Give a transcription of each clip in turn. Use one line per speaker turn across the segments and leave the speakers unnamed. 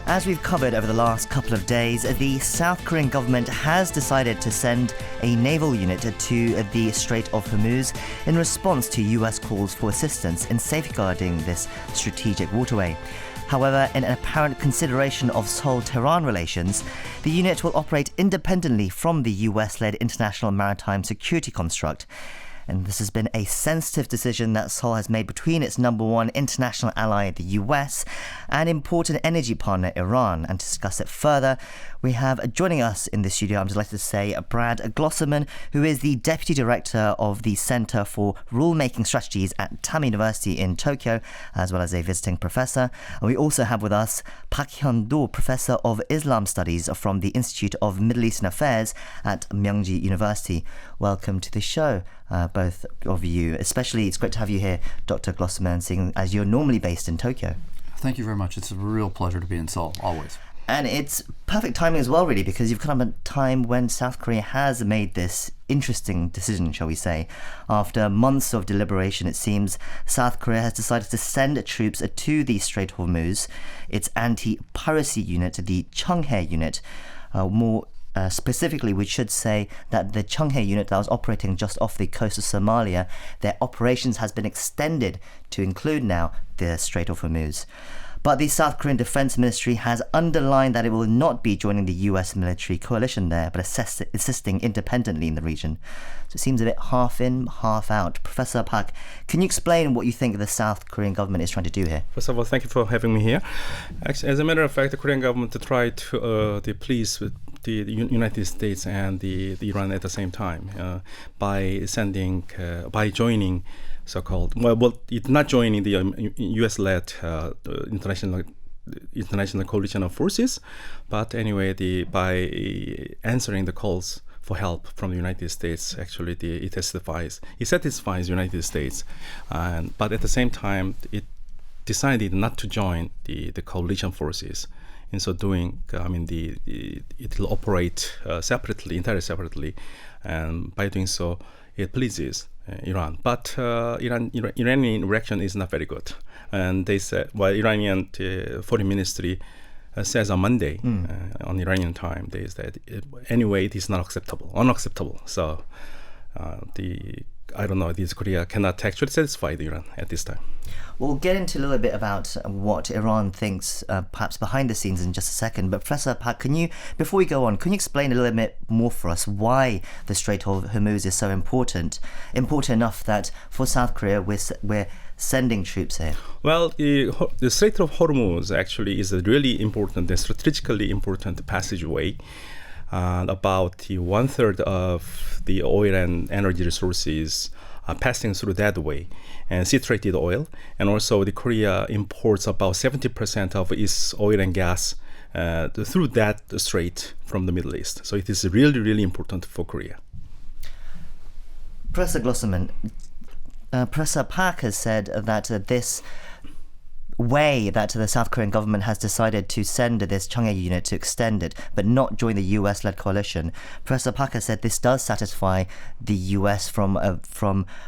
As we've covered over the last couple of days, the South Korean government has decided to send a naval unit to the Strait of Hormuz in response to US calls for assistance in safeguarding this strategic waterway. However, in an apparent consideration of Seoul-Tehran relations, the unit will operate independently from the US-led international maritime security construct. And this has been a sensitive decision that Seoul has made between its number one international ally, the US, and important energy partner, Iran. And to discuss it further, we have joining us in the studio, I'm delighted to say, Brad Glosserman, who is the Deputy Director of the Center for Rulemaking Strategies at Tama University in Tokyo, as well as a visiting professor. And we also have with us Park Hyundo, Professor of Islam Studies from the Institute of Middle Eastern Affairs at Myungji University. Welcome to the show, both of you. Especially, it's great to have you here, Dr. Glosserman, seeing as you're normally based in Tokyo.
Thank you very much. It's a real pleasure to be in Seoul, always.
And it's perfect timing as well, really, because you've come at a time when South Korea has made this interesting decision, shall we say. After months of deliberation, it seems South Korea has decided to send troops to the Strait of Hormuz, its anti-piracy unit, the Cheonghae unit. Specifically, we should say that the Cheonghae unit that was operating just off the coast of Somalia, their operations has been extended to include now the Strait of Hormuz. But the South Korean Defense Ministry has underlined that it will not be joining the US military coalition there, but assisting independently in the region. So it seems a bit half in, half out. Professor Park, can you explain what you think the South Korean government is trying to do here?
First of all, thank you for having me here. Actually, as a matter of fact, the Korean government tried to please with the United States and the Iran at the same time by joining so-called, it's not joining the U.S.-led international coalition of forces, but anyway, by answering the calls for help from the United States, actually, it satisfies the United States, but at the same time, it decided not to join the coalition forces. In so doing, it will operate entirely separately, and by doing so, it pleases Iran. But Iranian reaction is not very good. And they said, Iranian Foreign Ministry says on Monday, on Iranian time, they said, anyway, it is not unacceptable. So this Korea cannot actually satisfy Iran at this time.
We'll get into a little bit about what Iran thinks, perhaps behind the scenes in just a second. But Professor Park, before we go on, can you explain a little bit more for us why the Strait of Hormuz is so important enough that for South Korea we're sending troops here?
Well, the Strait of Hormuz actually is a really important and strategically important passageway. About 1/3 of the oil and energy resources are passing through that way, and situated oil. And also, the Korea imports about 70% of its oil and gas through that strait from the Middle East. So it is really, really important for Korea.
Professor Glosserman, Professor Park has said that this way that the South Korean government has decided to send this Cheonghae unit to extend it, but not join the US-led coalition. Professor Park has said this does satisfy the US from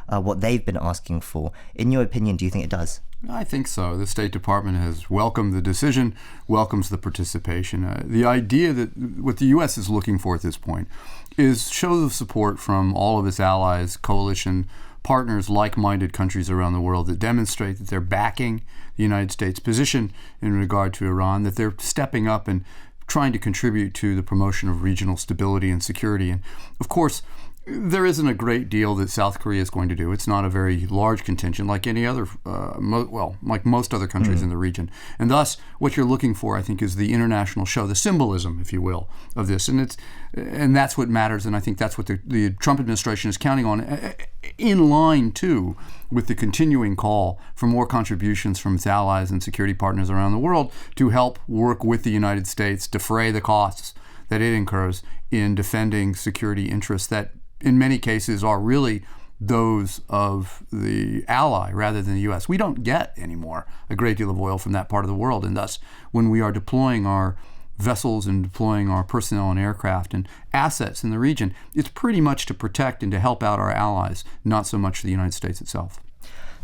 what they've been asking for. In your opinion, do you think it does?
I think so. The State Department has welcomed the decision, welcomes the participation. The idea that what the U.S. is looking for at this point is shows of support from all of its allies, coalition partners, like-minded countries around the world that demonstrate that they're backing the United States' position in regard to Iran, that they're stepping up and trying to contribute to the promotion of regional stability and security. And of course, there isn't a great deal that South Korea is going to do. It's not a very large contingent like any other, like most other countries in the region. And thus, what you're looking for, I think, is the international show, the symbolism, if you will, of this. And that's what matters. And I think that's what the Trump administration is counting on, in line, too, with the continuing call for more contributions from its allies and security partners around the world to help work with the United States, defray the costs that it incurs in defending security interests that in many cases are really those of the ally rather than the U.S. We don't get anymore a great deal of oil from that part of the world, and thus when we are deploying our vessels and deploying our personnel and aircraft and assets in the region, it's pretty much to protect and to help out our allies, not so much the United States itself.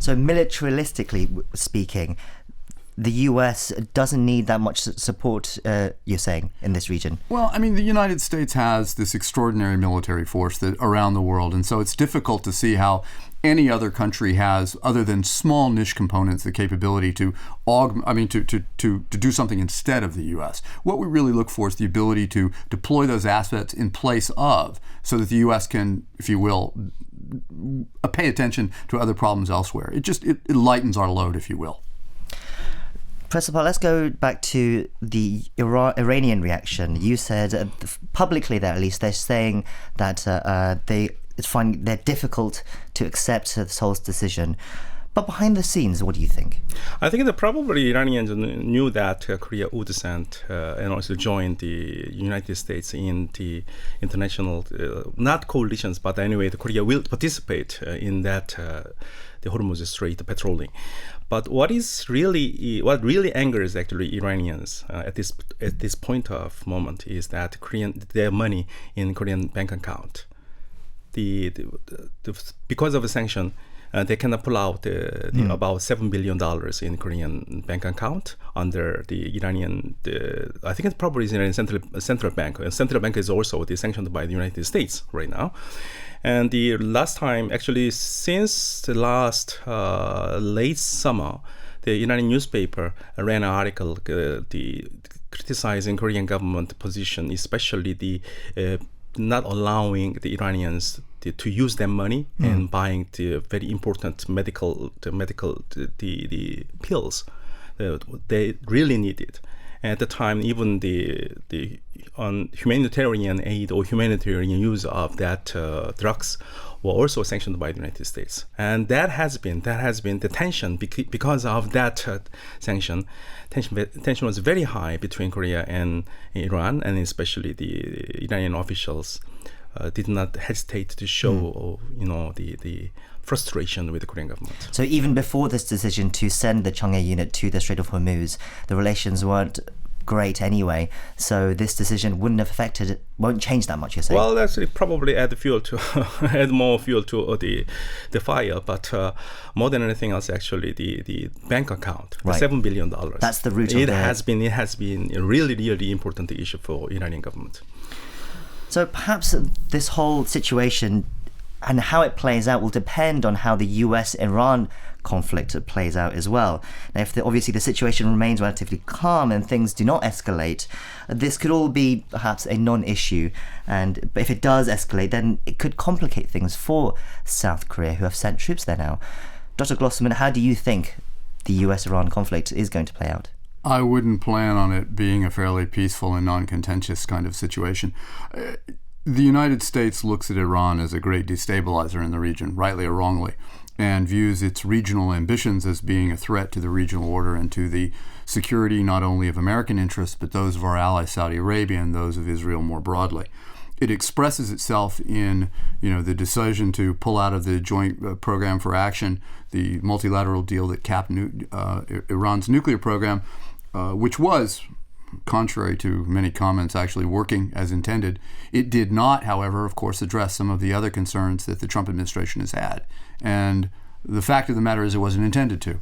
So militaristically speaking, the US doesn't need that much support, you're saying, in this region?
Well, I mean, the United States has this extraordinary military force around the world, and so it's difficult to see how any other country has, other than small niche components, the capability to do something instead of the U.S. What we really look for is the ability to deploy those assets in place of, so that the U.S. can, if you will, pay attention to other problems elsewhere. It lightens our load, if you will.
Professor Park, let's go back to the Iranian reaction. You said publicly, that at least they're saying that they're difficult to accept Seoul's decision. But behind the scenes, what do you think?
I think that probably Iranians knew that Korea would send and also join the United States in the international, not coalitions, but anyway, Korea will participate in that the Hormuz Strait patrolling. But what really angers actually Iranians at this point of moment is that their money in Korean bank account. Because of a sanction, they cannot pull out about $7 billion in Korean bank account under the Iranian, I think it probably is Iranian central bank. And central bank is also sanctioned by the United States right now. And the last time, actually, since the last late summer, the Iranian newspaper ran an article criticizing Korean government position, especially the not allowing the Iranians to use their money and buying the very important medical pills they really needed. At the time, even the humanitarian aid or humanitarian use of that drugs were also sanctioned by the United States, and that has been the tension because of that sanction. Tension was very high between Korea and Iran, and especially the Iranian officials did not hesitate to show, the frustration with the Korean government.
So even before this decision to send the Changhae unit to the Strait of Hormuz, the relations weren't great anyway. So this decision won't change that much, you're saying?
Well, actually, probably add more fuel to the fire. But more than anything else, actually, the bank account,
right.
$7 billion.
That's the root of
it. Has been a really, really important issue for Iranian government.
So perhaps this whole situation and how it plays out will depend on how the US-Iran conflict plays out as well. Now, if obviously the situation remains relatively calm and things do not escalate, this could all be perhaps a non-issue. But if it does escalate, then it could complicate things for South Korea, who have sent troops there now. Dr. Glosserman, how do you think the US-Iran conflict is going to play out?
I wouldn't plan on it being a fairly peaceful and non-contentious kind of situation. The United States looks at Iran as a great destabilizer in the region, rightly or wrongly, and views its regional ambitions as being a threat to the regional order and to the security not only of American interests, but those of our ally Saudi Arabia and those of Israel more broadly. It expresses itself in, the decision to pull out of the Joint Program for Action, the multilateral deal that capped Iran's nuclear program, which was, contrary to many comments, actually working as intended. It did not, however, of course, address some of the other concerns that the Trump administration has had. And the fact of the matter is it wasn't intended to.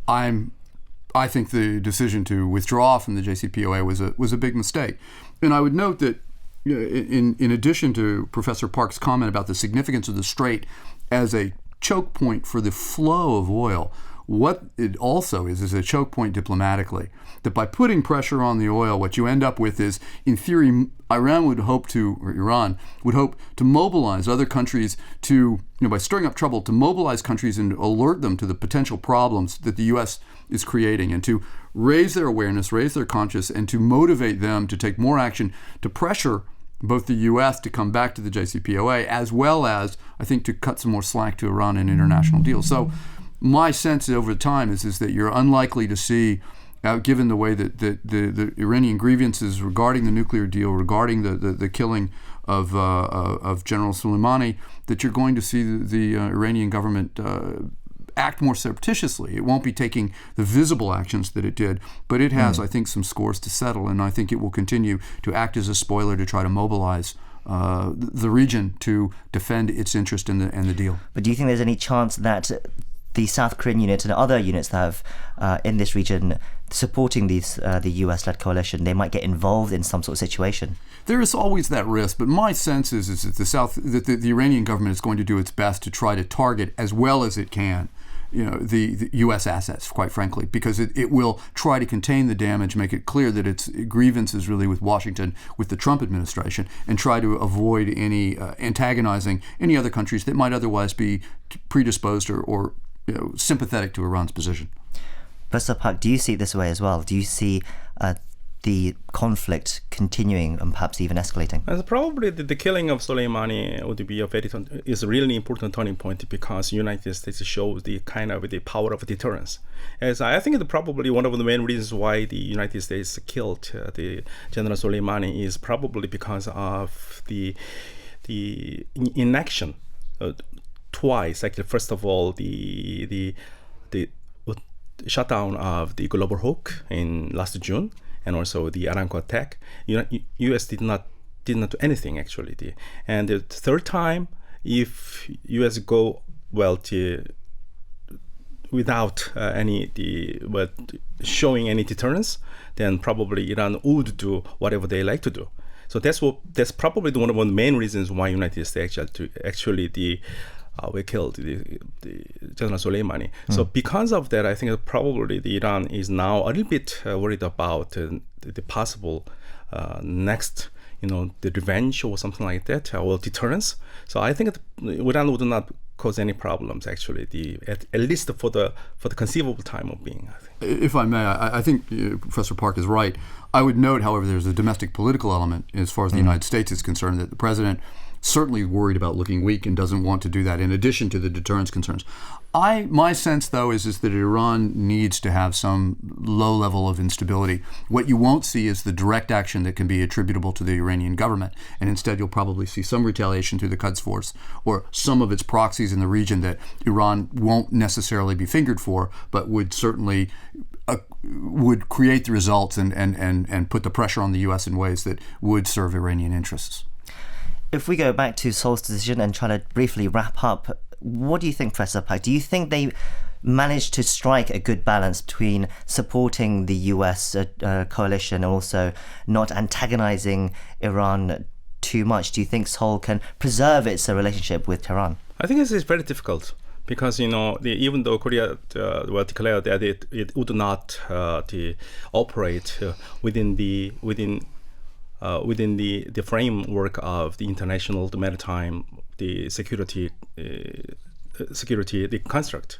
I think the decision to withdraw from the JCPOA was a big mistake. And I would note that in addition to Professor Park's comment about the significance of the strait as a choke point for the flow of oil, what it also is a choke point diplomatically. That by putting pressure on the oil, what you end up with is, in theory, Iran would hope to mobilize other countries to, by stirring up trouble, to mobilize countries and alert them to the potential problems that the U.S. is creating, and to raise their awareness, raise their conscience, and to motivate them to take more action to pressure both the U.S. to come back to the JCPOA, as well as, I think, to cut some more slack to Iran in international deals. So my sense over time is that you're unlikely to see, given the way that the Iranian grievances regarding the nuclear deal, regarding the killing of General Soleimani, that you're going to see the Iranian government act more surreptitiously. It won't be taking the visible actions that it did, but it has, I think, some scores to settle, and I think it will continue to act as a spoiler to try to mobilize the region to defend its interest in the deal.
But do you think there's any chance that the South Korean unit and other units that have in this region supporting the US-led coalition, they might get involved in some sort of situation?
There is always that risk, but my sense is that the Iranian government is going to do its best to try to target as well as it can, the U.S. assets, quite frankly, because it will try to contain the damage, make it clear that its grievance is really with Washington, with the Trump administration, and try to avoid any antagonizing any other countries that might otherwise be predisposed or sympathetic to Iran's position.
Professor Park, do you see it this way as well? Do you see the conflict continuing and perhaps even escalating?
And probably the killing of Soleimani would be is a really important turning point, because United States shows the power of deterrence. As I think it's probably one of the main reasons why the United States killed the General Soleimani is probably because of the inaction twice. Actually, first of all, the shutdown of the Global Hawk in last June, and also the Aramco attack. U.S. did not do anything actually. And the third time, if U.S. go without showing any deterrence, then probably Iran would do whatever they like to do. So that's probably one of the main reasons why United States we killed the General Soleimani. So because of that, I think probably Iran is now a little bit worried about the possible next, the revenge or something like that, or deterrence. So I think Iran would not cause any problems actually, at least for the conceivable time of being. I think.
If I may, I think Professor Park is right. I would note, however, there's a domestic political element as far as the United States is concerned, that the president certainly worried about looking weak and doesn't want to do that in addition to the deterrence concerns. My sense, though, is that Iran needs to have some low level of instability. What you won't see is the direct action that can be attributable to the Iranian government, and instead you'll probably see some retaliation through the Quds Force or some of its proxies in the region that Iran won't necessarily be fingered for, but would certainly would create the results and put the pressure on the U.S. in ways that would serve Iranian interests.
If we go back to Seoul's decision and try to briefly wrap up, what do you think, Professor Park? Do you think they managed to strike a good balance between supporting the US coalition and also not antagonizing Iran too much? Do you think Seoul can preserve its relationship with Tehran?
I think this is very difficult, because even though Korea declared that it would not operate within the framework of the international maritime security construct,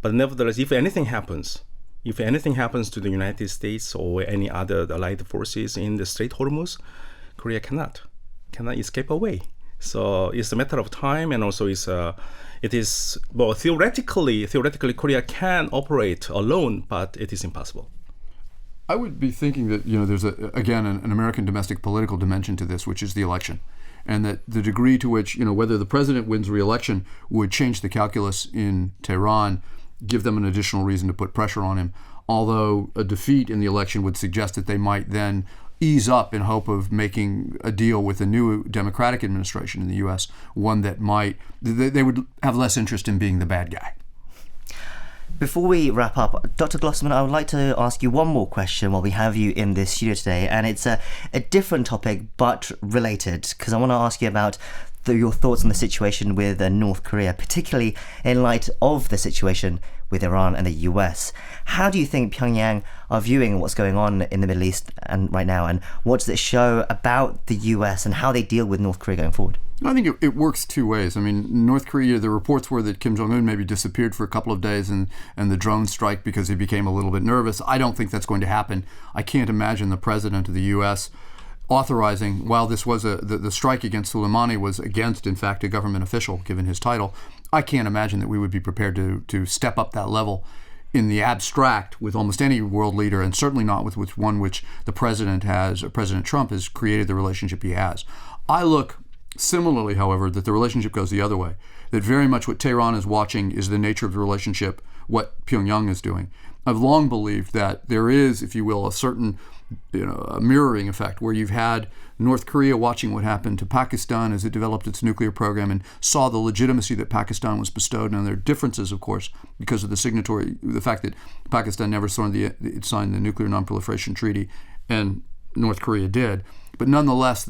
but nevertheless, if anything happens to the United States or any other allied forces in the Strait of Hormuz, Korea cannot escape away. So it's a matter of time, and also theoretically Korea can operate alone, but it is impossible.
I would be thinking that there's again an American domestic political dimension to this, which is the election, and that the degree to which whether the president wins re-election would change the calculus in Tehran, give them an additional reason to put pressure on him. Although a defeat in the election would suggest that they might then ease up in hope of making a deal with a new Democratic administration in the U.S., one that they would have less interest in being the bad guy.
Before we wrap up, Dr. Glosserman, I would like to ask you one more question while we have you in the studio today, and it's a different topic but related, because I want to ask you about your thoughts on the situation with North Korea, particularly in light of the situation with Iran and the US. How do you think Pyongyang are viewing what's going on in the Middle East and right now, and what does it show about the US and how they deal with North Korea going forward?
I think it works two ways. I mean, North Korea, the reports were that Kim Jongun maybe disappeared for a couple of days and the drone strike because he became a little bit nervous. I don't think that's going to happen. I can't imagine the president of the U.S. authorizing, while this was the strike against Soleimani was against, in fact, a government official, given his title. I can't imagine that we would be prepared to step up that level in the abstract with almost any world leader, and certainly not with one which the president has, or President Trump has created the relationship he has. I look similarly, however, that the relationship goes the other way, that very much what Tehran is watching is the nature of the relationship, what Pyongyang is doing. I've long believed that there is, if you will, a certain a mirroring effect where you've had North Korea watching what happened to Pakistan as it developed its nuclear program and saw the legitimacy that Pakistan was bestowed. And there are differences, of course, because of the fact that Pakistan never signed the Nuclear Non-Proliferation Treaty and North Korea did. But nonetheless,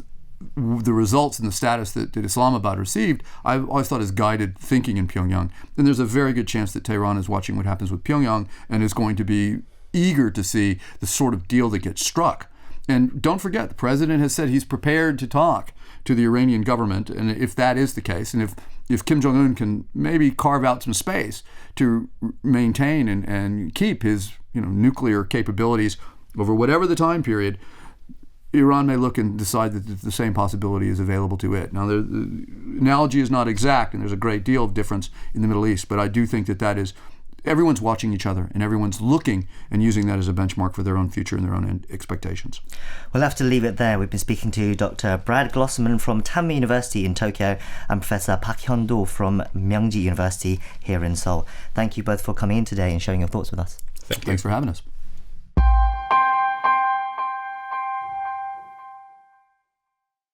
the results and the status that Islamabad received, I've always thought is guided thinking in Pyongyang. And there's a very good chance that Tehran is watching what happens with Pyongyang and is going to be eager to see the sort of deal that gets struck. And don't forget, the president has said he's prepared to talk to the Iranian government, and if that is the case, and if Kim Jongun can maybe carve out some space to maintain and keep his nuclear capabilities over whatever the time period, Iran may look and decide that the same possibility is available to it. Now, the analogy is not exact, and there's a great deal of difference in the Middle East, but I do think that is everyone's watching each other and everyone's looking and using that as a benchmark for their own future and their own expectations.
We'll have to leave it there. We've been speaking to Dr. Brad Glosserman from Tanmay University in Tokyo and Professor Park Hyundo from Myungji University here in Seoul. Thank you both for coming in today and sharing your thoughts with us.
Thanks for having us.